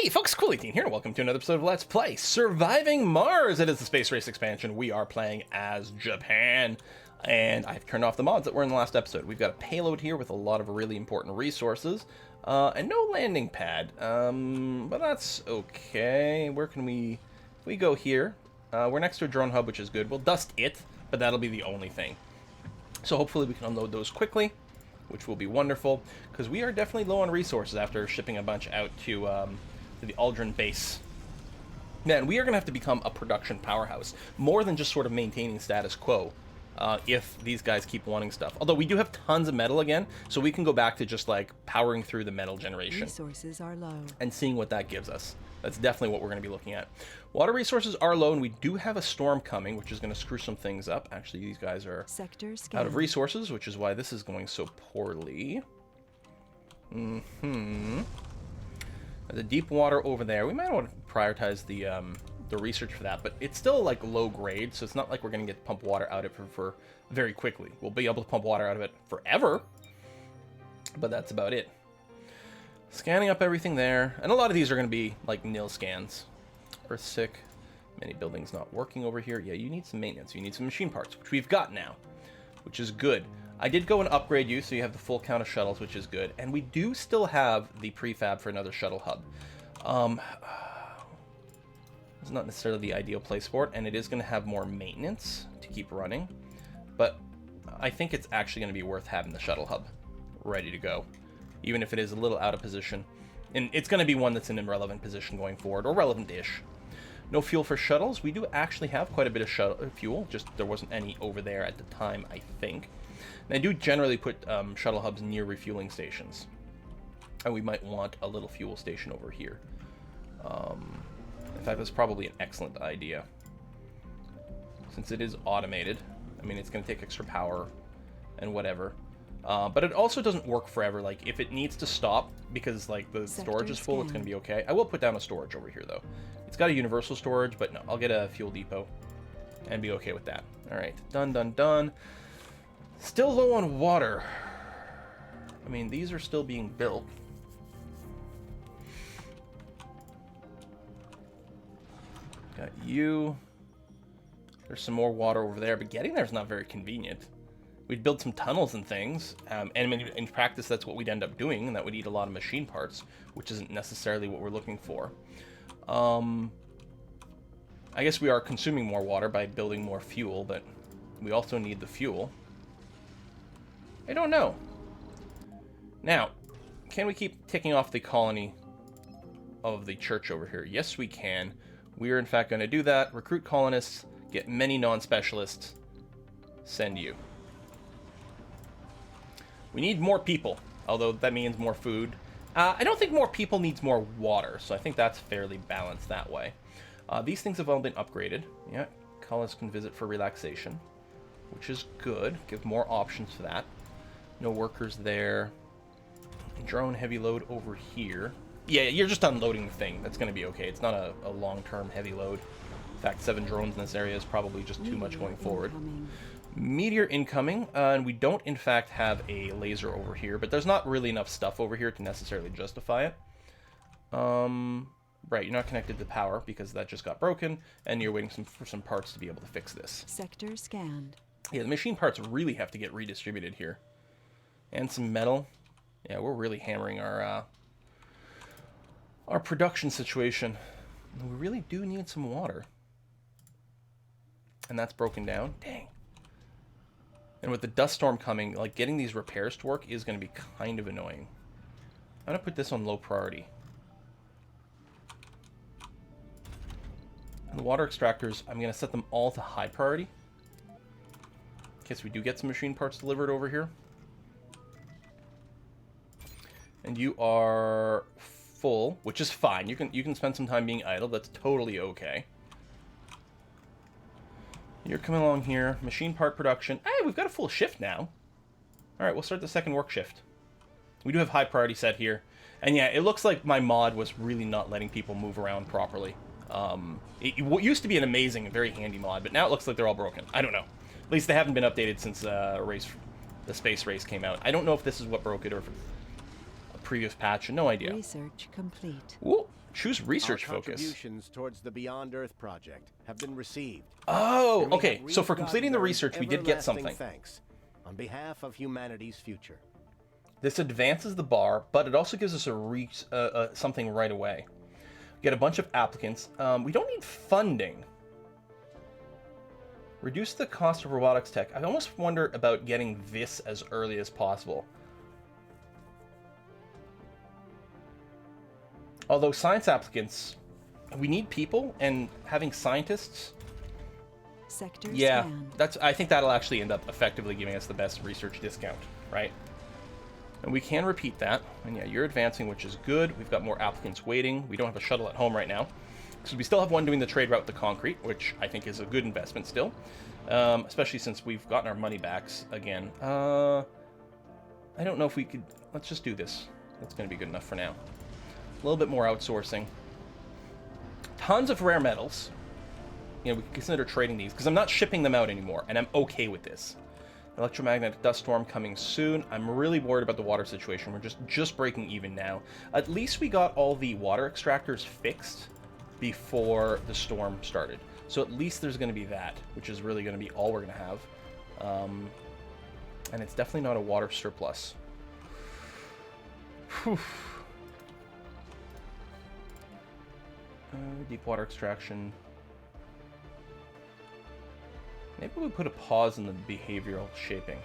Hey folks, Cool18 here, and welcome to another episode of Let's Play Surviving Mars. It is the Space Race expansion. We are playing as Japan, and I've turned off the mods that were in the last episode. We've got a payload here with a lot of really important resources, and no landing pad, but that's okay. Where can we go here? We're next to a drone hub, which is good. We'll dust it, but that'll be the only thing. So hopefully we can unload those quickly, which will be wonderful, because we are definitely low on resources after shipping a bunch out to the Aldrin base. Man, we are going to have to become a production powerhouse, more than just sort of maintaining status quo, if these guys keep wanting stuff. Although we do have tons of metal again, so we can go back to just like powering through the metal generation. Resources are low. And seeing what that gives us. That's definitely what we're going to be looking at. Water resources are low, and we do have a storm coming, which is going to screw some things up. Actually, these guys are out of resources, which is why this is going so poorly. The deep water over there. We might want to prioritize the research for that, but it's still like low grade, so it's not like we're going to get pump water out of it for very quickly. We'll be able to pump water out of it forever, but that's about it. Scanning up everything there, and a lot of these are going to be like nil scans. Earthsick, many buildings not working over here. Yeah, you need some maintenance. You need some machine parts, which we've got now, which is good. I did go and upgrade you, so you have the full count of shuttles, which is good. And we do still have the prefab for another shuttle hub. It's not necessarily the ideal place for it, and it is going to have more maintenance to keep running. But I think it's actually going to be worth having the shuttle hub ready to go, even if it is a little out of position. And it's going to be one that's in a relevant position going forward, or relevant-ish. No fuel for shuttles. We do actually have quite a bit of fuel, just there wasn't any over there at the time, I think. And I do generally put shuttle hubs near refueling stations. And we might want a little fuel station over here. In fact, that's probably an excellent idea. Since it is automated, I mean, it's going to take extra power and whatever. But it also doesn't work forever. Like, if it needs to stop because, like, the storage is full, it's going to be okay. I will put down a storage over here, though. It's got a universal storage, but no, I'll get a fuel depot and be okay with that. All right, done, done, done. Still low on water. I mean, these are still being built. Got you. There's some more water over there, but getting there is not very convenient. We'd build some tunnels and things, and in practice that's what we'd end up doing, and that would eat a lot of machine parts, which isn't necessarily what we're looking for. I guess we are consuming more water by building more fuel, but we also need the fuel. I don't know. Now, can we keep ticking off the colony of the church over here? Yes, we can. We are, in fact, going to do that. Recruit colonists, get many non-specialists, send you. We need more people, although that means more food. I don't think more people needs more water, so I think that's fairly balanced that way. These things have all been upgraded. Yeah, colonists can visit for relaxation, which is good. Give more options for that. No workers there. Drone heavy load over here. Yeah, you're just unloading the thing. That's going to be okay. It's not a long-term heavy load. In fact, 7 drones in this area is probably just too much going forward. Meteor incoming, and we don't, in fact, have a laser over here, but there's not really enough stuff over here to necessarily justify it. Right, you're not connected to power because that just got broken, and you're waiting for some parts to be able to fix this. Sector scanned. Yeah, the machine parts really have to get redistributed here. And some metal. Yeah, we're really hammering our production situation. We really do need some water. And that's broken down. Dang. And with the dust storm coming, like, getting these repairs to work is going to be kind of annoying. I'm going to put this on low priority. And the water extractors, I'm going to set them all to high priority. In case we do get some machine parts delivered over here. And you are full, which is fine. You can spend some time being idle. That's totally okay. You're coming along here. Machine part production. Hey, we've got a full shift now. All right, we'll start the second work shift. We do have high priority set here. And yeah, it looks like my mod was really not letting people move around properly. It used to be an amazing and very handy mod, but now it looks like they're all broken. I don't know. At least they haven't been updated since the space race came out. I don't know if this is what broke it or if previous patch. No idea. Research complete. Ooh, Choose research Our focus. contributions towards the Beyond Earth project have been received. Oh, And we okay. have So for reaped completing the God's research, we did get everlasting something. Thanks on behalf of humanity's future. This advances the bar, but it also gives us something right away. Get a bunch of applicants. We don't need funding. Reduce the cost of robotics tech. I almost wonder about getting this as early as possible. Although science applicants, we need people, and having scientists. Sector Yeah, scanned. I think that'll actually end up effectively giving us the best research discount, right? And we can repeat that. And yeah, you're advancing, which is good. We've got more applicants waiting. We don't have a shuttle at home right now. So we still have one doing the trade route with the concrete, which I think is a good investment still. Especially since we've gotten our money backs again. I don't know if we could... Let's just do this. That's going to be good enough for now. A little bit more outsourcing. Tons of rare metals. You know, we can consider trading these, because I'm not shipping them out anymore, and I'm okay with this. Electromagnetic dust storm coming soon. I'm really worried about the water situation. We're just breaking even now. At least we got all the water extractors fixed before the storm started. So at least there's going to be that, which is really going to be all we're going to have. And it's definitely not a water surplus. Whew. Deep water extraction. Maybe we put a pause in the behavioral shaping.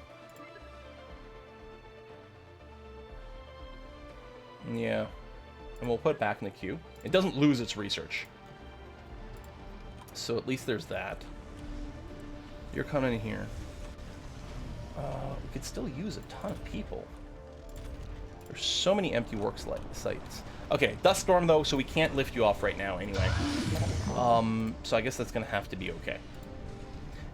Yeah. And we'll put it back in the queue. It doesn't lose its research. So at least there's that. You're coming in here. We could still use a ton of people. There's so many empty work sites. Okay, dust storm though, so we can't lift you off right now anyway. So I guess that's gonna have to be okay.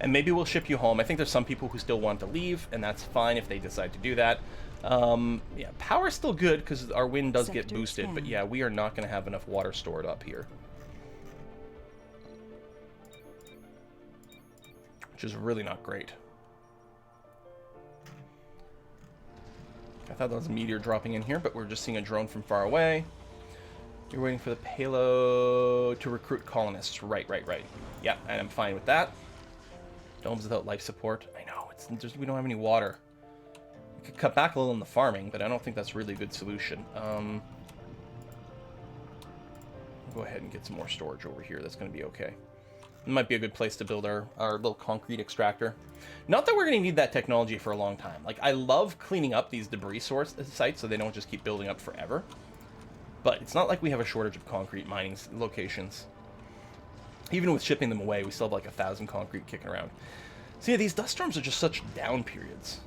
And maybe we'll ship you home. I think there's some people who still want to leave, and that's fine if they decide to do that. Yeah, power's still good because our wind does get boosted, but yeah, we are not going to have enough water stored up here. Which is really not great. I thought that was a meteor dropping in here, but we're just seeing a drone from far away. You're waiting for the payload to recruit colonists. Right. Yeah, and I'm fine with that. Domes without life support. I know, we don't have any water. We could cut back a little in the farming, but I don't think that's really a good solution. We'll go ahead and get some more storage over here. That's going to be okay. It might be a good place to build our little concrete extractor. Not that we're going to need that technology for a long time. Like, I love cleaning up these debris source sites so they don't just keep building up forever. But it's not like we have a shortage of concrete mining locations. Even with shipping them away, we still have like 1,000 concrete kicking around. So yeah, these dust storms are just such down periods.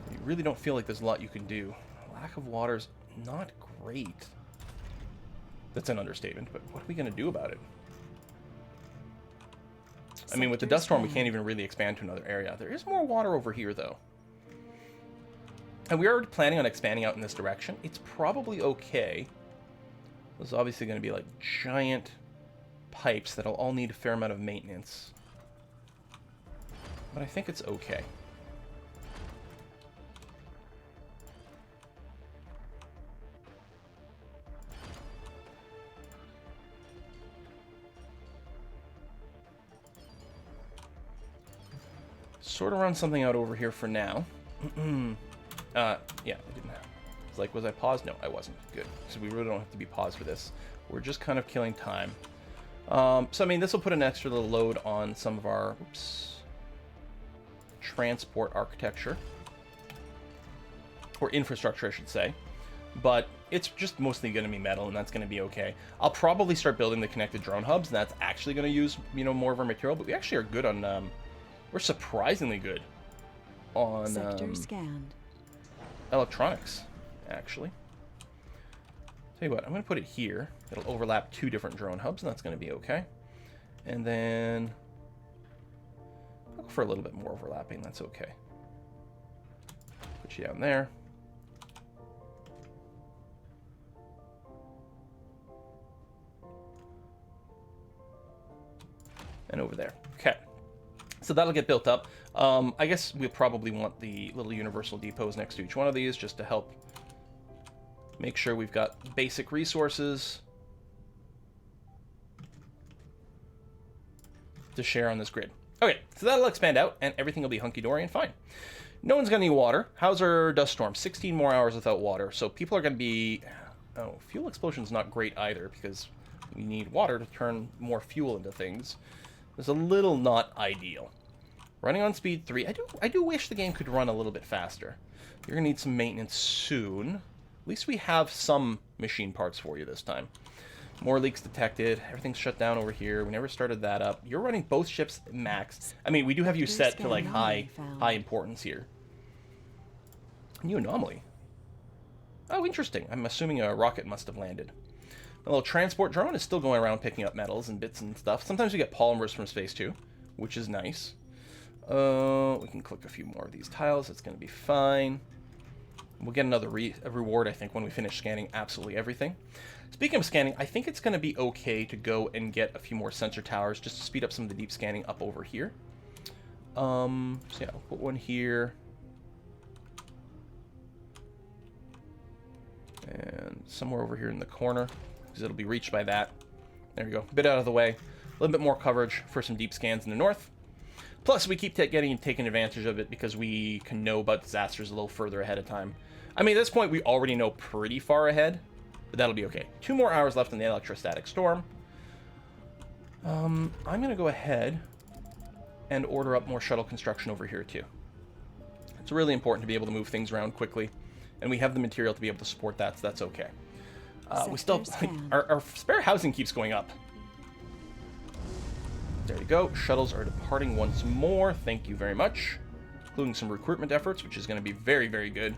You really don't feel like there's a lot you can do. Lack of water's not great. That's an understatement, but what are we going to do about it? I mean, with the dust storm, we can't even really expand to another area. There is more water over here, though. And we are planning on expanding out in this direction. It's probably okay. There's obviously going to be like giant pipes that'll all need a fair amount of maintenance. But I think it's okay. Sort of run something out over here for now. Yeah, I didn't have. It's like, was I paused? No, I wasn't. Good. So we really don't have to be paused for this. We're just kind of killing time. So, I mean, this will put an extra little load on some of our transport architecture. Or infrastructure, I should say. But it's just mostly going to be metal, and that's going to be okay. I'll probably start building the connected drone hubs, and that's actually going to use, more of our material. But we actually are good on... we're surprisingly good on Sector scanned. electronics, actually. Tell you what, I'm going to put it here. It'll overlap 2 different drone hubs, and that's going to be okay. And then I'll go for a little bit more overlapping. That's okay. Put you down there. And over there. Okay. So that'll get built up. I guess we'll probably want the little universal depots next to each one of these just to help make sure we've got basic resources. to share on this grid. Okay, so that'll expand out, and everything will be hunky-dory and fine. No one's going to need water. How's our dust storm? 16 more hours without water. So people are going to be... Oh, fuel explosion's not great either, because we need water to turn more fuel into things. It's a little not ideal. Running on speed 3. I do wish the game could run a little bit faster. You're going to need some maintenance soon. At least we have some machine parts for you this time. More leaks detected. Everything's shut down over here. We never started that up. You're running both ships max. I mean, we do have you set to like high importance here. New anomaly. Oh, interesting. I'm assuming a rocket must have landed. A little transport drone is still going around picking up metals and bits and stuff. Sometimes we get polymers from space too, which is nice. We can click a few more of these tiles. It's going to be fine. We'll get another reward, I think, when we finish scanning absolutely everything. Speaking of scanning, I think it's going to be okay to go and get a few more sensor towers just to speed up some of the deep scanning up over here. So yeah, I'll put one here. And somewhere over here in the corner, because it'll be reached by that. There we go. A bit out of the way. A little bit more coverage for some deep scans in the north. Plus, we keep taking advantage of it because we can know about disasters a little further ahead of time. I mean, at this point, we already know pretty far ahead, but that'll be okay. 2 more hours left in the electrostatic storm. I'm going to go ahead and order up more shuttle construction over here, too. It's really important to be able to move things around quickly. And we have the material to be able to support that, so that's okay. We still... Our spare housing keeps going up. There you go. Shuttles are departing once more. Thank you very much. Including some recruitment efforts, which is going to be very, very good.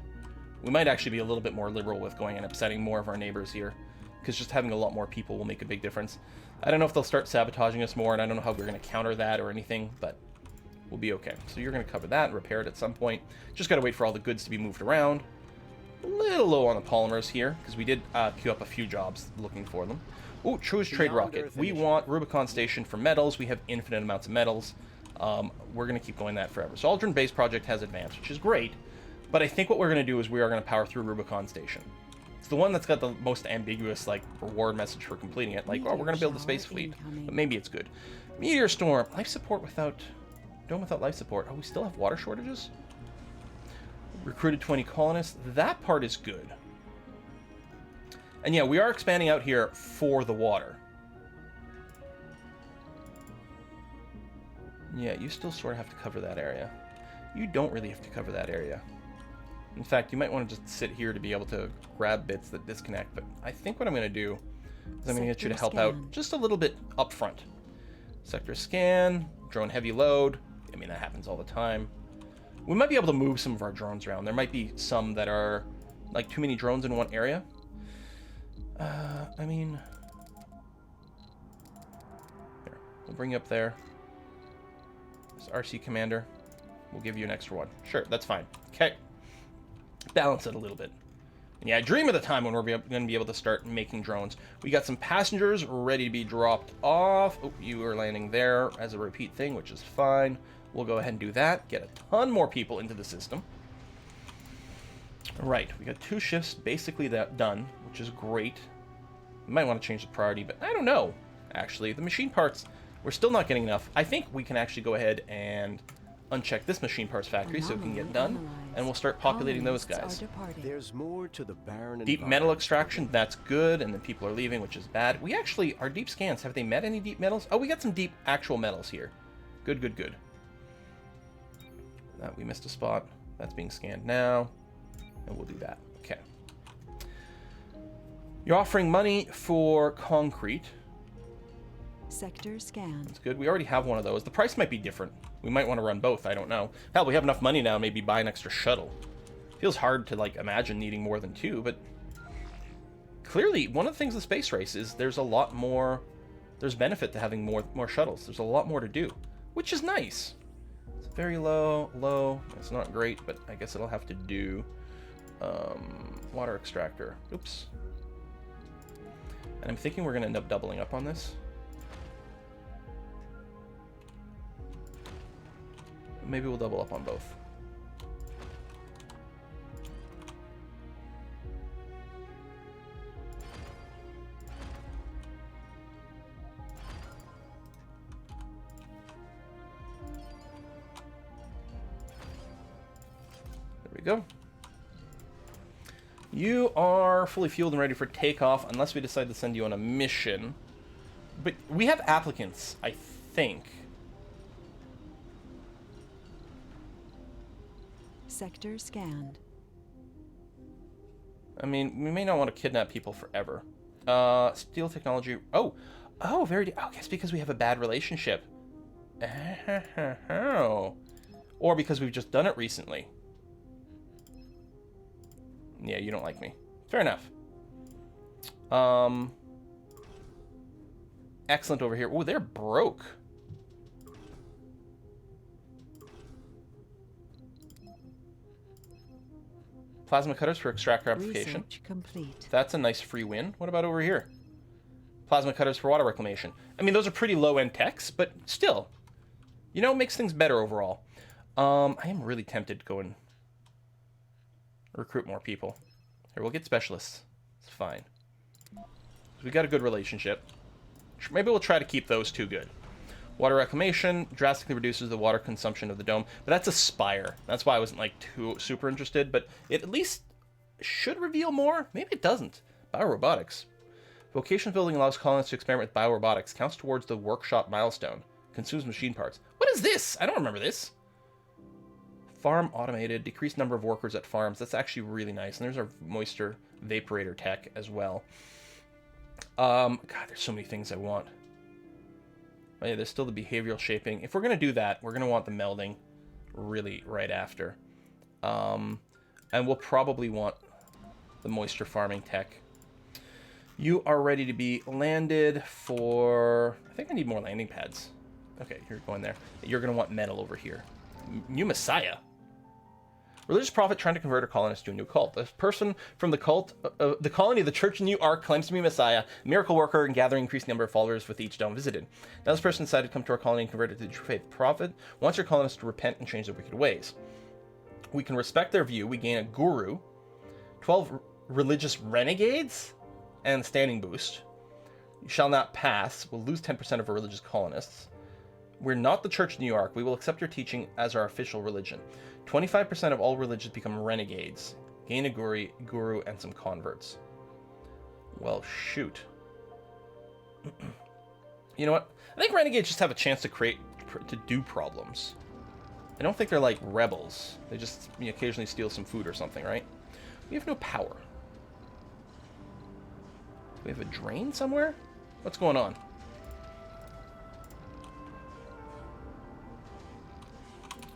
We might actually be a little bit more liberal with going and upsetting more of our neighbors here. Because just having a lot more people will make a big difference. I don't know if they'll start sabotaging us more, and I don't know how we're going to counter that or anything, but we'll be okay. So you're going to cover that and repair it at some point. Just got to wait for all the goods to be moved around. A little low on the polymers here, because we did queue up a few jobs looking for them. Ooh, True's Trade Rocket. We want Rubicon Station for metals. We have infinite amounts of metals. We're going to keep going that forever. So Aldrin Base Project has advanced, which is great. But I think what we're going to do is we are going to power through Rubicon Station. It's the one that's got the most ambiguous, like, reward message for completing it. Like, oh, we're going to build the space fleet. But maybe it's good. Meteor Storm. Life support without... Dome without life support. Oh, we still have water shortages? Recruited 20 colonists. That part is good. And yeah, we are expanding out here for the water. Yeah, you still sort of have to cover that area. You don't really have to cover that area. In fact, you might want to just sit here to be able to grab bits that disconnect. But I think what I'm going to do is I'm going to get you to help out just a little bit up front. Sector scan, drone heavy load. I mean, that happens all the time. We might be able to move some of our drones around. There might be some that are, like, too many drones in one area. I mean... Here, we'll bring you up there. This RC Commander. We'll give you an extra one. Sure, that's fine. Okay. Balance it a little bit. And yeah, I dream of the time when we're going to be able to start making drones. We got some passengers ready to be dropped off. Oh, you are landing there as a repeat thing, which is fine. We'll go ahead and do that. Get a ton more people into the system. Right, we got 2 shifts basically done, which is great. We might want to change the priority, but I don't know, actually. The machine parts, we're still not getting enough. I think we can actually go ahead and uncheck this machine parts factory so it can get done, and we'll start populating those guys. There's more to the barren Deep metal extraction, that's good, and then people are leaving, which is bad. We actually, our deep scans, have they met any deep metals? Oh, we got some deep actual metals here. Good, good, good. We missed a spot. That's being scanned now. And we'll do that. Okay. You're offering money for concrete. Sector scan. That's good. We already have one of those. The price might be different. We might want to run both. I don't know. Hell, we have enough money now. Maybe buy an extra shuttle. Feels hard to, like, imagine needing more than 2, but clearly one of the things of the space race is there's a lot more... There's benefit to having more shuttles. There's a lot more to do, which is nice. Very low. It's not great, but I guess it'll have to do. Water extractor. Oops. And I'm thinking we're going to end up doubling up on this. Maybe we'll double up on both. we go. You are fully fueled and ready for takeoff, unless we decide to send you on a mission. But we have applicants, I think. Sector scanned. I mean, we may not want to kidnap people forever. Steal technology. Oh, very. Oh, guess because we have a bad relationship. Oh. Or because we've just done it recently. Yeah, you don't like me. Fair enough. Excellent over here. Oh, they're broke. Plasma cutters for extract amplification. Research complete. That's a nice free win. What about over here? Plasma cutters for water reclamation. I mean, those are pretty low-end techs, but still. You know, it makes things better overall. I am really tempted to go and recruit more people. Here, we'll get specialists. It's fine. We got a good relationship. Maybe we'll try to keep those two good. Water reclamation drastically reduces the water consumption of the dome, but that's a spire. That's why I wasn't like too super interested, but it at least should reveal more. Maybe it doesn't. Biorobotics. Vocations building allows colonists to experiment with biorobotics. Counts towards the workshop milestone. Consumes machine parts. What is this? I don't remember this. Farm automated. Decreased number of workers at farms. That's actually really nice. And there's our moisture vaporator tech as well. God, there's so many things I want. Oh yeah, there's still the behavioral shaping. If we're going to do that, we're going to want the melding really right after. And we'll probably want the moisture farming tech. You are ready to be landed for... I think I need more landing pads. Okay, you're going there. You're going to want metal over here. New Messiah. Religious prophet trying to convert a colonist to a new cult. A person from the cult, the colony of the Church of New Ark claims to be Messiah, miracle worker, and gathering increasing number of followers with each dome visited. Now this person decided to come to our colony and convert it to the true faith. Prophet wants your colonists to repent and change their wicked ways. We can respect their view. We gain a guru, 12 religious renegades, and standing boost. You shall not pass. We'll lose 10% of our religious colonists. We're not the Church of New York. We will accept your teaching as our official religion. 25% of all religions become renegades. Gain a guru and some converts. Well, shoot. You know what? I think renegades just have a chance to do problems. I don't think they're like rebels. They just occasionally steal some food or something, right? We have no power. Do we have a drain somewhere? What's going on?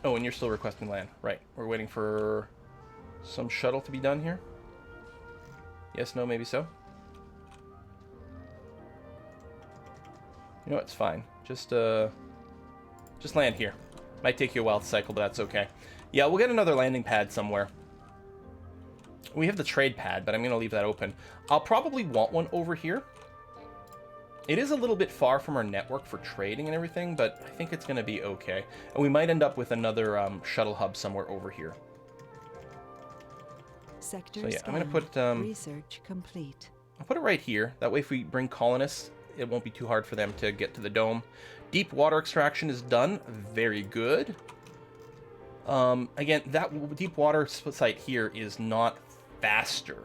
Oh, and you're still requesting land. Right. We're waiting for some shuttle to be done here. Yes, no, maybe so. You know what? It's fine. Just land here. Might take you a while to cycle, but that's okay. Yeah, we'll get another landing pad somewhere. We have the trade pad, but I'm going to leave that open. I'll probably want one over here. It is a little bit far from our network for trading and everything, but I think it's going to be okay. And we might end up with another shuttle hub somewhere over here. Sector so yeah, I'm scanned. going to put... Research complete. I'll put it right here. That way if we bring colonists, it won't be too hard for them to get to the dome. Deep water extraction is done. Very good. Again, that deep water site here is not faster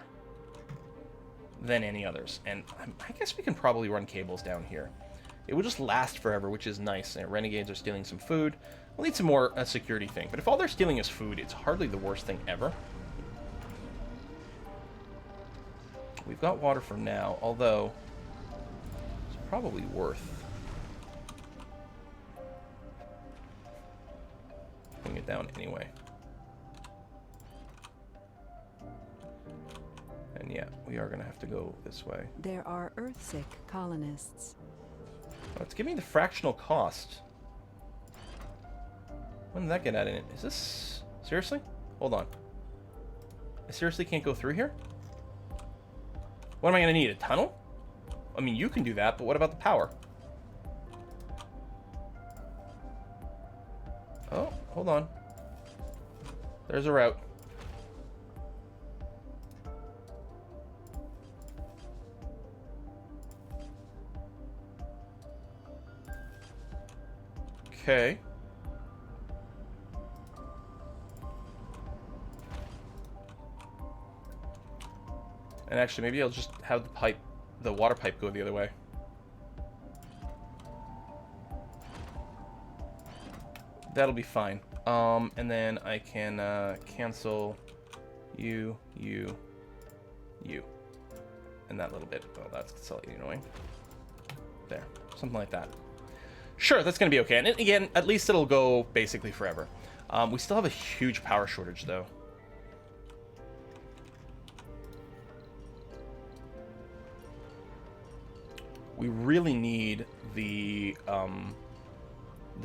than any others, and I guess we can probably run cables down here. It will just last forever, which is nice. And renegades are stealing some food. We'll need some more security thing, but if all they're stealing is food, it's hardly the worst thing ever. We've got water for now, although it's probably worth putting it down anyway. And yeah, we are going to have to go this way. There are Earthsick colonists. Oh, it's giving me the fractional cost. When did that get added in? Is this... Seriously? Hold on. I seriously can't go through here? What am I going to need? A tunnel? I mean, you can do that, but what about the power? Oh, hold on. There's a route. Okay. And actually, maybe I'll just have the water pipe go the other way. That'll be fine. And then I can cancel you, and that little bit. Oh, that's slightly annoying. There, something like that. Sure, that's gonna be okay. And again, at least it'll go basically forever. We still have a huge power shortage, though. We really need the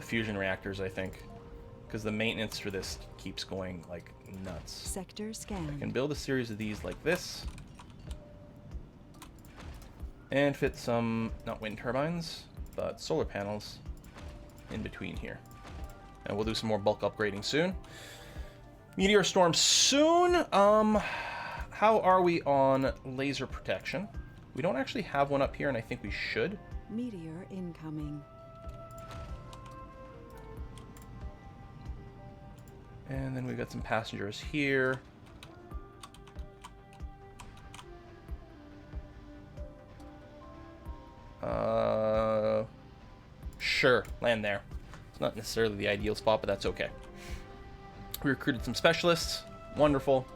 fusion reactors, I think, because the maintenance for this keeps going like nuts. Sector scanned. I can build a series of these like this, and fit some, not wind turbines, but solar panels in between here. And we'll do some more bulk upgrading soon. Meteor storm soon. How are we on laser protection? We don't actually have one up here, and I think we should. Meteor incoming. And then we've got some passengers here. Sure, land there. It's not necessarily the ideal spot, but that's okay. We recruited some specialists. Wonderful.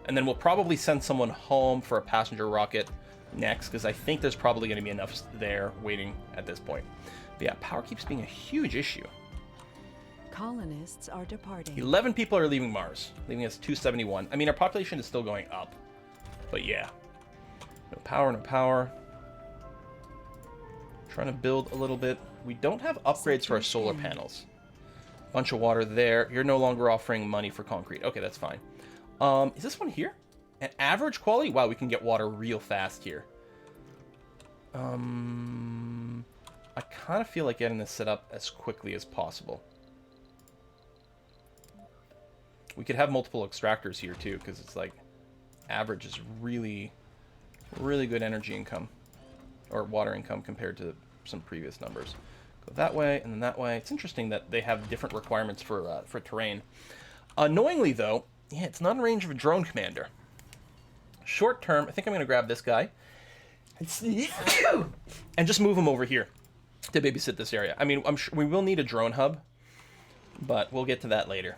And then we'll probably send someone home for a passenger rocket next, because I think there's probably going to be enough there waiting at this point. But yeah, power keeps being a huge issue. Colonists are departing. 11 people are leaving Mars, leaving us 271. I mean, our population is still going up, but yeah. No power, no power. Trying to build a little bit. We don't have upgrades for our solar panels. Bunch of water there. You're no longer offering money for concrete. Okay, that's fine. Is this one here? An average quality? Wow, we can get water real fast here. I kind of feel like getting this set up as quickly as possible. We could have multiple extractors here too, because it's like average is really, really good energy income or water income compared to some previous numbers. Go that way and then that way. It's interesting that they have different requirements for terrain. Annoyingly though, yeah, it's not in range of a drone commander. Short term, I think I'm going to grab this guy and just move him over here to babysit this area. I mean, I'm sure we will need a drone hub, but we'll get to that later.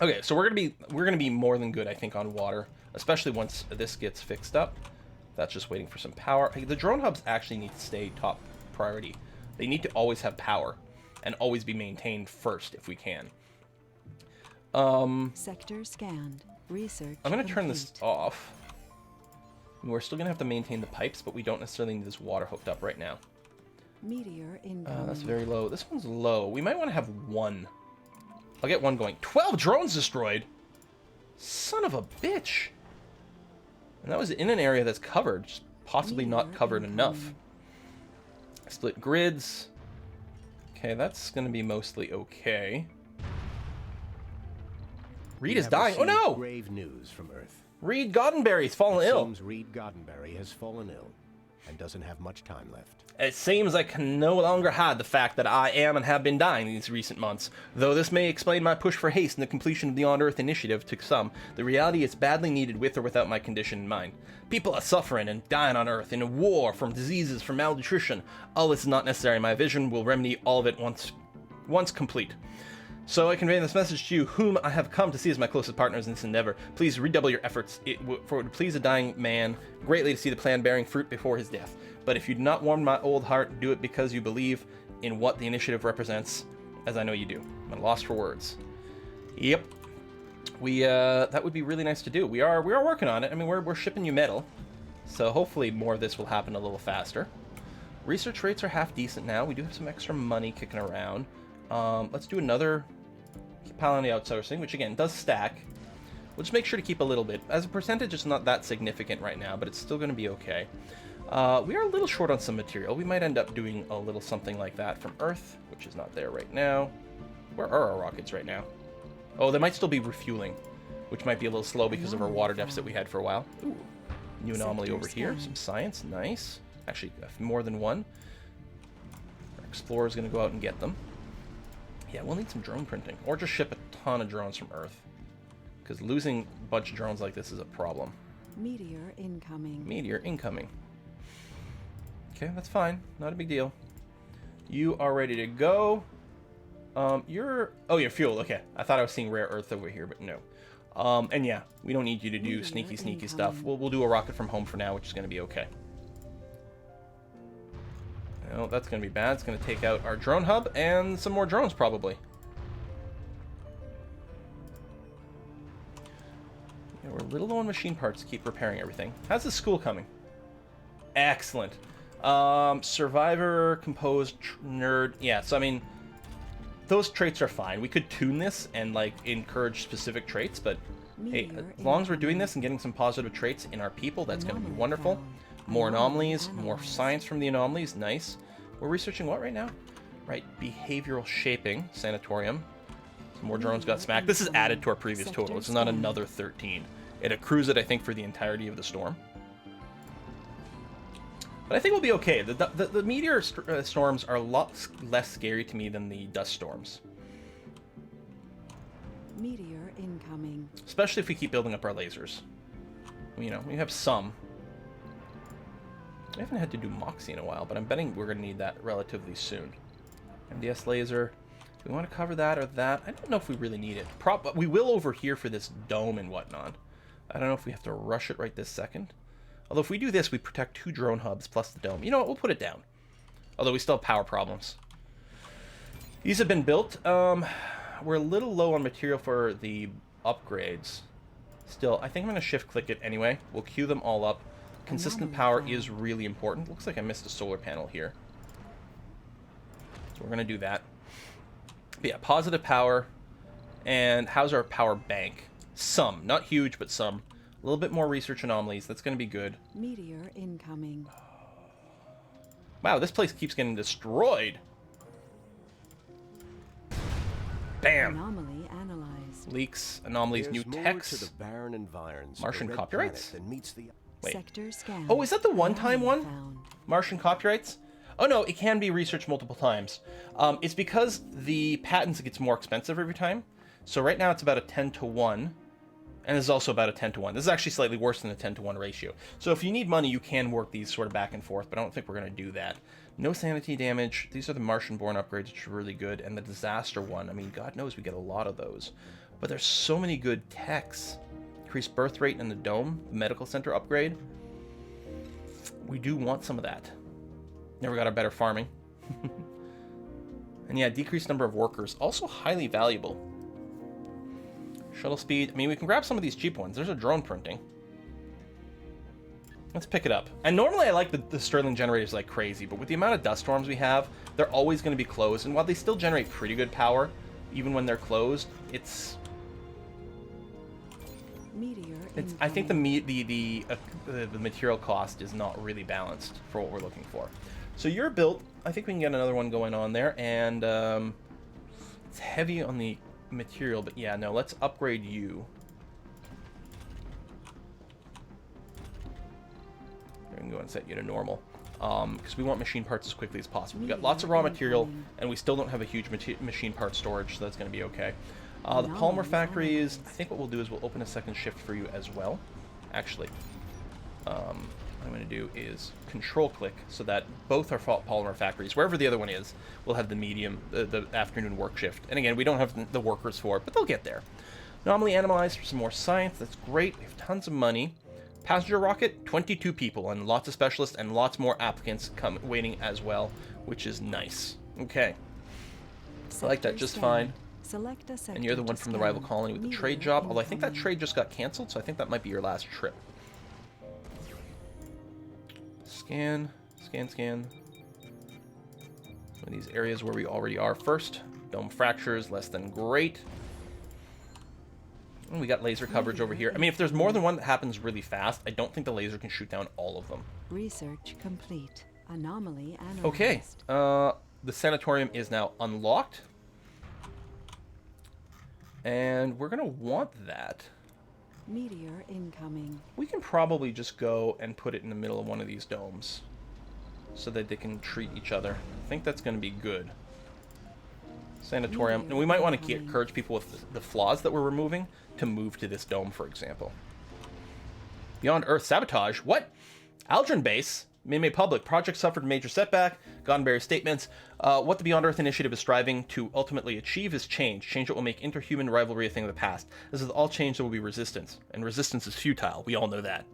Okay, so we're gonna be more than good, I think, on water, especially once this gets fixed up. That's just waiting for some power. The drone hubs actually need to stay top priority. They need to always have power and always be maintained first if we can. Sector scanned. Research. I'm gonna turn this off. We're still gonna have to maintain the pipes, but we don't necessarily need this water hooked up right now. Meteor incoming. That's very low. This one's low. We might want to have one. I'll get one going. 12 drones destroyed? Son of a bitch. And that was in an area that's covered, just possibly not covered enough. Split grids. Okay, that's going to be mostly okay. Reed is dying. Oh no! Grave news from Earth. Reed Goddenberry's fallen ill. Seems Reed Goddenberry has fallen ill and doesn't have much time left. It seems I can no longer hide the fact that I am and have been dying these recent months. Though this may explain my push for haste in the completion of the On-Earth initiative to some, the reality is badly needed with or without my condition in mind. People are suffering and dying on Earth in a war, from diseases, from malnutrition. All this is not necessary. My vision will remedy all of it once complete. So I convey this message to you, whom I have come to see as my closest partners in this endeavor. Please redouble your efforts, for it would please a dying man greatly to see the plan bearing fruit before his death. But if you do not warm my old heart, do it because you believe in what the initiative represents, as I know you do. I'm at a loss for words. Yep. That would be really nice to do. We are working on it. I mean, we're shipping you metal, so hopefully more of this will happen a little faster. Research rates are half decent now. We do have some extra money kicking around. Let's do another pile on the outsourcing, which again does stack. We'll just make sure to keep a little bit. As a percentage, it's not that significant right now, but it's still going to be okay. We are a little short on some material. We might end up doing a little something like that from Earth, which is not there right now. Where are our rockets right now? Oh, they might still be refueling, which might be a little slow because of our water deficit we had for a while. Ooh, new anomaly over here. Some science, nice. Actually, more than one. Our explorer's going to go out and get them. Yeah, we'll need some drone printing, or just ship a ton of drones from Earth, because losing a bunch of drones like this is a problem. Meteor incoming. Meteor incoming. Okay, that's fine. Not a big deal. You are ready to go. You're... Oh, you're fueled. Okay. I thought I was seeing rare earth over here, but no. And yeah, we don't need you to do Meteor sneaky incoming. stuff. We'll do a rocket from home for now, which is going to be okay. No, that's going to be bad. It's going to take out our drone hub and some more drones, probably. Yeah, we're a little low on machine parts to keep repairing everything. How's the school coming? Excellent. Survivor, composed, nerd. Yeah, so I mean, those traits are fine. We could tune this and like encourage specific traits, but hey, as long as we're doing this and getting some positive traits in our people, that's going to be wonderful. More anomalies, more science from the anomalies. Nice. We're researching what right now? Right, behavioral shaping, sanatorium. Some more drones got smacked. This is added to our previous total. It's not another 13. It accrues it, I think, for the entirety of the storm. But I think we'll be okay. The meteor storms are a lot less scary to me than the dust storms. Meteor incoming. Especially if we keep building up our lasers. You know, we have some. I haven't had to do Moxie in a while, but I'm betting we're going to need that relatively soon. MDS laser. Do we want to cover that or that? I don't know if we really need it. We will over here for this dome and whatnot. I don't know if we have to rush it right this second. Although if we do this, we protect 2 drone hubs plus the dome. You know what? We'll put it down. Although we still have power problems. These have been built. We're a little low on material for the upgrades. Still, I think I'm going to shift-click it anyway. We'll queue them all up. Consistent power is really important. Looks like I missed a solar panel here. So we're going to do that. But yeah, positive power. And how's our power bank? Some. Not huge, but some. A little bit more research anomalies. That's going to be good. Meteor incoming. Wow, this place keeps getting destroyed. Bam. Anomaly analyzed. Leaks, anomalies, There's new more texts. to the barren environs, Martian the red copyrights? planet that meets the... Wait. Sector scan. Oh, is that the one-time one? Found. Martian copyrights? Oh no, it can be researched multiple times. It's because the patents gets more expensive every time. So right now it's about a 10-to-1. And this is also about a 10-to-1. This is actually slightly worse than a 10-to-1 ratio. So if you need money, you can work these sort of back and forth, but I don't think we're going to do that. No sanity damage. These are the Martian-born upgrades, which are really good. And the disaster one, I mean, God knows we get a lot of those. But there's so many good techs. Increased birth rate in the dome, the medical center upgrade. We do want some of that. Never got a better farming. And yeah, decreased number of workers. Also highly valuable. Shuttle speed. I mean, we can grab some of these cheap ones. There's a drone printing. Let's pick it up. And normally I like the Stirling generators like crazy, but with the amount of dust storms we have, they're always going to be closed. And while they still generate pretty good power, even when they're closed, it's... Meteor I think the material cost is not really balanced for what we're looking for. So you're built. I think we can get another one going on there, and it's heavy on the material, but yeah, no, let's upgrade you. We can go and set you to normal, because we want machine parts as quickly as possible. We've got lots of raw material, and we still don't have a huge machine part storage, so that's going to be okay. The polymer factories, I think what we'll do is we'll open a second shift for you as well. Actually, what I'm going to do is control-click so that both our polymer factories, wherever the other one is, will have the the afternoon work shift. And again, we don't have the workers for it, but they'll get there. Anomaly analyzed for some more science. That's great. We have tons of money. Passenger rocket, 22 people, and lots of specialists and lots more applicants waiting as well, which is nice. Okay. I like that just fine. Select a sector. And you're the one from the rival colony with the trade job, although I think that trade just got canceled, so I think that might be your last trip. Scan, scan, scan. Some of these areas where we already are first. Dome fractures, less than great. And we got laser coverage over here. I mean, if there's more than one that happens really fast, I don't think the laser can shoot down all of them. Research complete. Anomaly analyzed. Okay, the sanatorium is now unlocked. And we're going to want that. Meteor incoming. We can probably just go and put it in the middle of one of these domes so that they can treat each other. I think that's going to be good. Sanatorium. And we might want to encourage people with the flaws that we're removing to move to this dome, for example. Beyond Earth sabotage. What? Aldrin base. Made public. Project suffered major setback. Gotten various statements. What the Beyond Earth initiative is striving to ultimately achieve is change. Change that will make interhuman rivalry a thing of the past. This is all change that will be resistance. And resistance is futile. We all know that.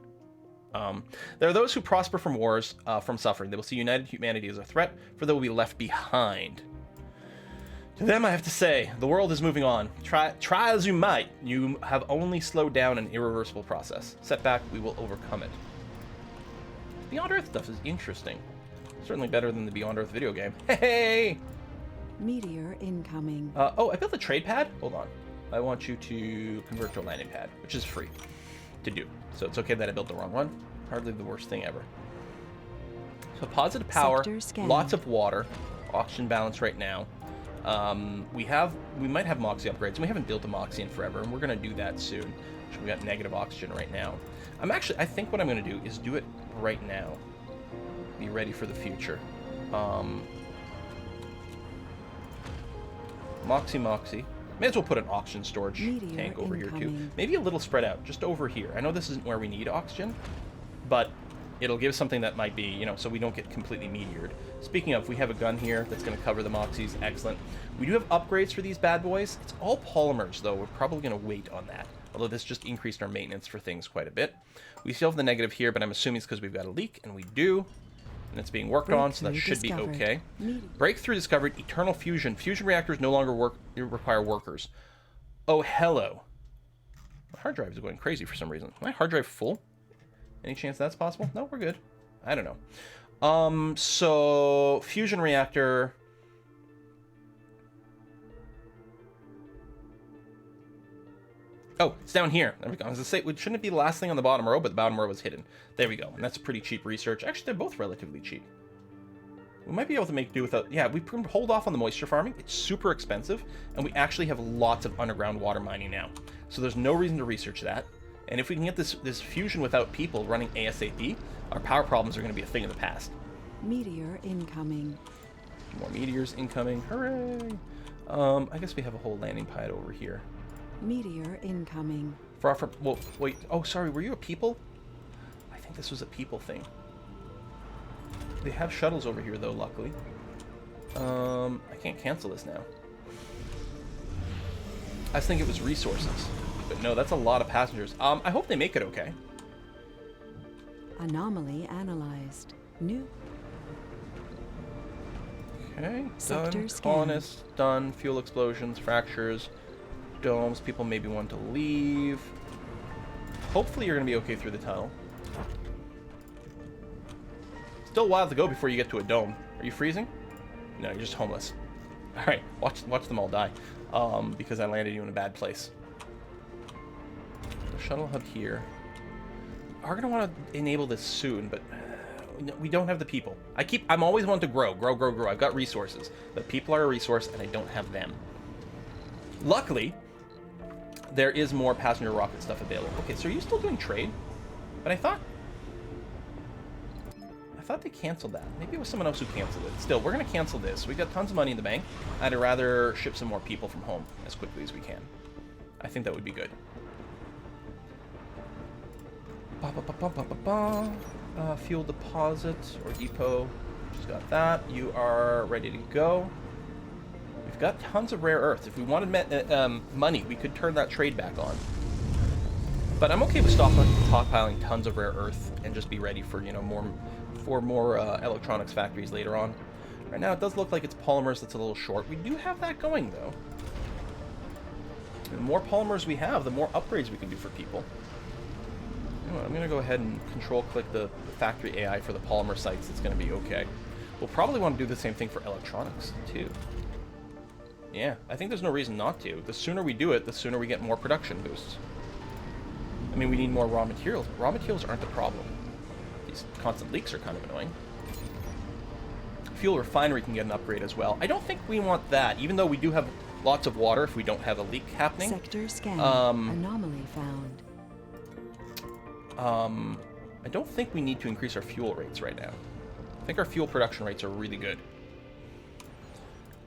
There are those who prosper from wars, from suffering. They will see united humanity as a threat, for they will be left behind. To them, I have to say, the world is moving on. Try as you might, you have only slowed down an irreversible process. Setback, we will overcome it. Beyond Earth stuff is interesting. Certainly better than the Beyond Earth video game. Hey! Meteor incoming. Oh, I built a trade pad? Hold on. I want you to convert to a landing pad, which is free to do. So it's okay that I built the wrong one. Hardly the worst thing ever. So positive power, lots of water, oxygen balance right now. We might have Moxie upgrades. We haven't built a Moxie in forever, and we're going to do that soon. We got negative oxygen right now. I think what I'm going to do is do it right now. Be ready for the future. Moxie. May as well put an oxygen storage tank over here too. Maybe a little spread out, just over here. I know this isn't where we need oxygen, but it'll give something that might be, you know, so we don't get completely meteored. Speaking of, we have a gun here that's going to cover the Moxies. Excellent. We do have upgrades for these bad boys. It's all polymers, though. We're probably going to wait on that, although this just increased our maintenance for things quite a bit. We still have the negative here, but I'm assuming it's because we've got a leak, and we do. And it's being worked on, so that should be okay. Breakthrough discovered. Eternal fusion. Fusion reactors no longer require workers. Oh, hello. My hard drive is going crazy for some reason. Is my hard drive full? Any chance that's possible? No, we're good. I don't know. So fusion reactor. Oh, it's down here. There we go. I was going to say, shouldn't it be the last thing on the bottom row, but the bottom row was hidden. There we go. And that's pretty cheap research. Actually, they're both relatively cheap. We might be able to make do without... Yeah, we can hold off on the moisture farming. It's super expensive, and we actually have lots of underground water mining now. So there's no reason to research that. And if we can get this fusion without people running ASAP, our power problems are going to be a thing of the past. Meteor incoming. More meteors incoming. Hooray! I guess we have a whole landing pad over here. Meteor incoming. Well, wait. Oh, sorry. Were you a people? I think this was a people thing. They have shuttles over here, though, luckily. I can't cancel this now. I was thinking it was resources. But no, that's a lot of passengers. I hope they make it okay. Anomaly analyzed. New. Okay. Sector Done. scan. Colonist. Done. Fuel explosions. Fractures. Domes. People maybe want to leave. Hopefully you're going to be okay through the tunnel. Still a while to go before you get to a dome. Are you freezing? No, you're just homeless. Alright, watch them all die. Because I landed you in a bad place. The shuttle hub here. We are going to want to enable this soon, but we don't have the people. I'm always wanting to grow. I've got resources. But people are a resource, and I don't have them. Luckily, there is more passenger rocket stuff available. Okay, so are you still doing trade? But I thought they canceled that. Maybe it was someone else who canceled it. Still, we're going to cancel this. We got tons of money in the bank. I'd rather ship some more people from home as quickly as we can. I think that would be good. Fuel deposit or depot. Just got that. You are ready to go. We've got tons of rare earths. If we wanted money, we could turn that trade back on. But I'm okay with stockpiling tons of rare earth and just be ready for, you know, more electronics factories later on. Right now, it does look like it's polymers that's a little short. We do have that going, though. The more polymers we have, the more upgrades we can do for people. You know what, I'm going to go ahead and control-click the factory AI for the polymer sites. It's going to be okay. We'll probably want to do the same thing for electronics, too. Yeah, I think there's no reason not to. The sooner we do it, the sooner we get more production boosts. I mean, we need more raw materials. Raw materials aren't the problem. These constant leaks are kind of annoying. Fuel refinery can get an upgrade as well. I don't think we want that, even though we do have lots of water if we don't have a leak happening. Sector scan. Anomaly found. I don't think we need to increase our fuel rates right now. I think our fuel production rates are really good.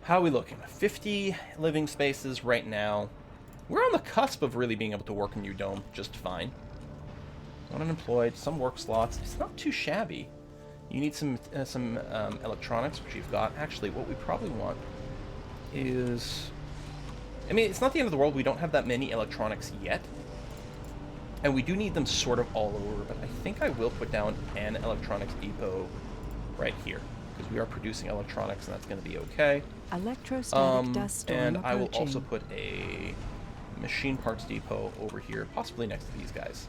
How are we looking? 50 living spaces right now. We're on the cusp of really being able to work a new dome just fine. One unemployed, some work slots. It's not too shabby. You need some electronics, which you've got. Actually, what we probably want is... I mean, it's not the end of the world. We don't have that many electronics yet. And we do need them sort of all over. But I think I will put down an electronics depot right here. Because we are producing electronics, and that's going to be okay. Electrostatic dust storm and I will approaching. also put a machine parts depot over here, possibly next to these guys.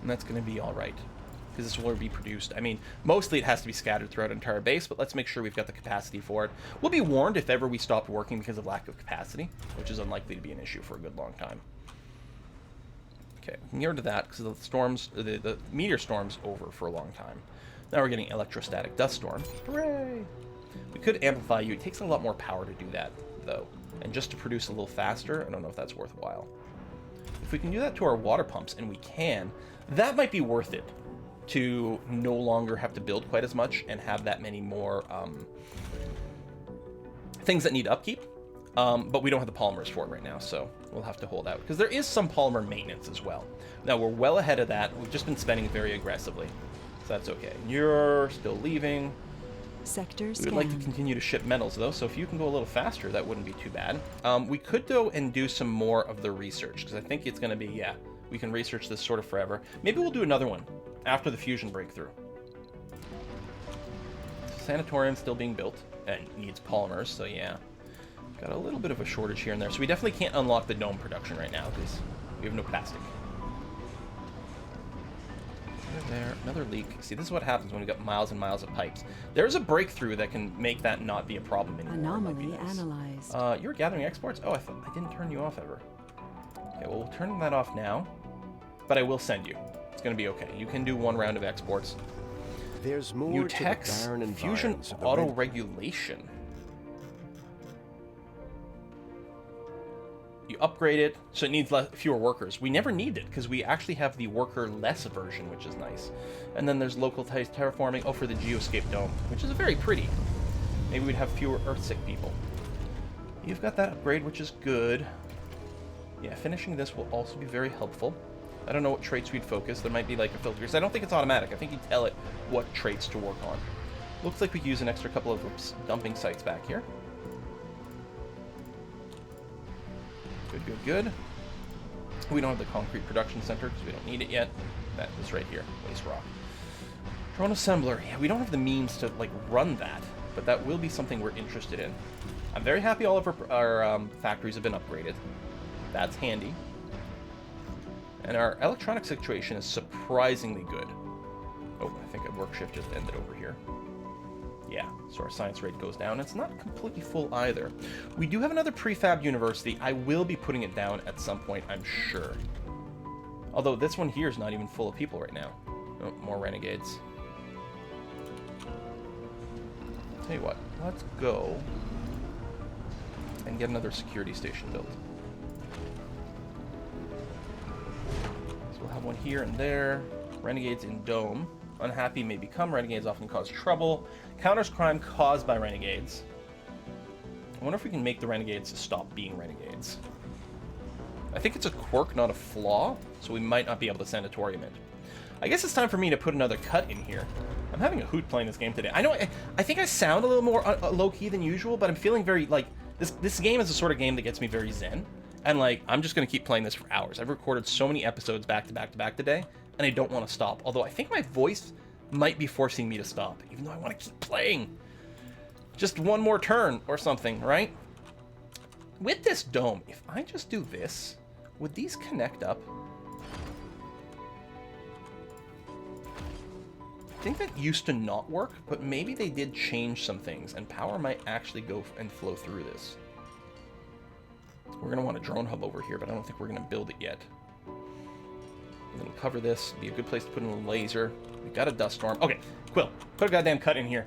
And that's going to be all right. Because this will be produced. I mean, mostly it has to be scattered throughout an entire base, but let's make sure we've got the capacity for it. We'll be warned if ever we stopped working because of lack of capacity, which is unlikely to be an issue for a good long time. Okay, we can get rid of that because the storms, the meteor storm's over for a long time. Now we're getting electrostatic dust storm. Hooray! We could amplify you. It takes a lot more power to do that, though. And just to produce a little faster, I don't know if that's worthwhile. If we can do that to our water pumps, and we can, that might be worth it. To no longer have to build quite as much and have that many more things that need upkeep. But we don't have the polymers for it right now, so we'll have to hold out. Because there is some polymer maintenance as well. Now, we're well ahead of that. We've just been spending very aggressively. So that's okay. You're still leaving. Sector We would like to continue to ship metals, though, so if you can go a little faster, that wouldn't be too bad. We could, though, and do some more of the research, because I think it's going to be, yeah, we can research this sort of forever. Maybe we'll do another one after the fusion breakthrough. Sanatorium still being built, and needs polymers, so yeah. Got a little bit of a shortage here and there, so we definitely can't unlock the dome production right now, because we have no plastic. There, another leak. See, this is what happens when we got miles and miles of pipes. There's a breakthrough that can make that not be a problem anymore. Anomaly analyzed. You're gathering exports? Oh, I didn't turn you off ever. Okay, well, we'll turn that off now. But I will send you. It's going to be okay. You can do one round of exports. There's more New to the techs, barren fusion environs of the auto-regulation. You upgrade it, so it needs fewer workers. We never need it, because we actually have the worker-less version, which is nice. And then there's localized terraforming, for the geoscape dome, which is very pretty. Maybe we'd have fewer Earthsick people. You've got that upgrade, which is good. Yeah, finishing this will also be very helpful. I don't know what traits we'd focus. There might be like a filter, because I don't think it's automatic. I think you tell it what traits to work on. Looks like we could use an extra couple of dumping sites back here. Good, good, good. We don't have the concrete production center because we don't need it yet. That is right here, waste rock. Drone assembler. Yeah, we don't have the means to like run that, but that will be something we're interested in. I'm very happy all of our factories have been upgraded. That's handy. And our electronic situation is surprisingly good. Oh, I think a work shift just ended over here. Yeah, so our science rate goes down. It's not completely full either. We do have another prefab university. I will be putting it down at some point, I'm sure. Although this one here is not even full of people right now. Oh, more renegades. Tell you what, let's go and get another security station built. So we'll have one here and there. Renegades in dome. Unhappy may become renegades, often cause trouble. Counters crime caused by renegades. I wonder if we can make the renegades stop being renegades. I think it's a quirk, not a flaw, so we might not be able to sanatorium it. I guess it's time for me to put another cut in here. I'm having a hoot playing this game today. I know I think I sound a little more low-key than usual, but I'm feeling very, like, this game is the sort of game that gets me very zen. And, like, I'm just going to keep playing this for hours. I've recorded so many episodes back to back to back today, and I don't want to stop. Although I think my voice might be forcing me to stop, even though I want to keep playing. Just one more turn or something, right? With this dome, if I just do this, would these connect up? I think that used to not work, but maybe they did change some things, and power might actually go and flow through this. We're going to want a drone hub over here, but I don't think we're going to build it yet. And then we'll cover this. Be a good place to put in a laser. We've got a dust storm. Okay, Quill, put a goddamn cut in here.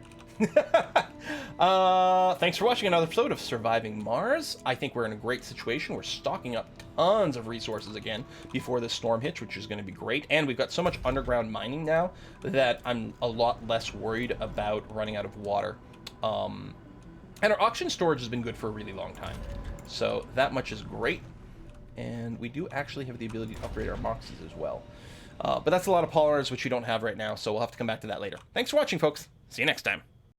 Thanks for watching another episode of Surviving Mars. I think we're in a great situation. We're stocking up tons of resources again before this storm hits, which is going to be great. And we've got so much underground mining now that I'm a lot less worried about running out of water. And our oxygen storage has been good for a really long time. So that much is great. And we do actually have the ability to upgrade our moxies as well. But that's a lot of polymers, which we don't have right now, so we'll have to come back to that later. Thanks for watching, folks. See you next time.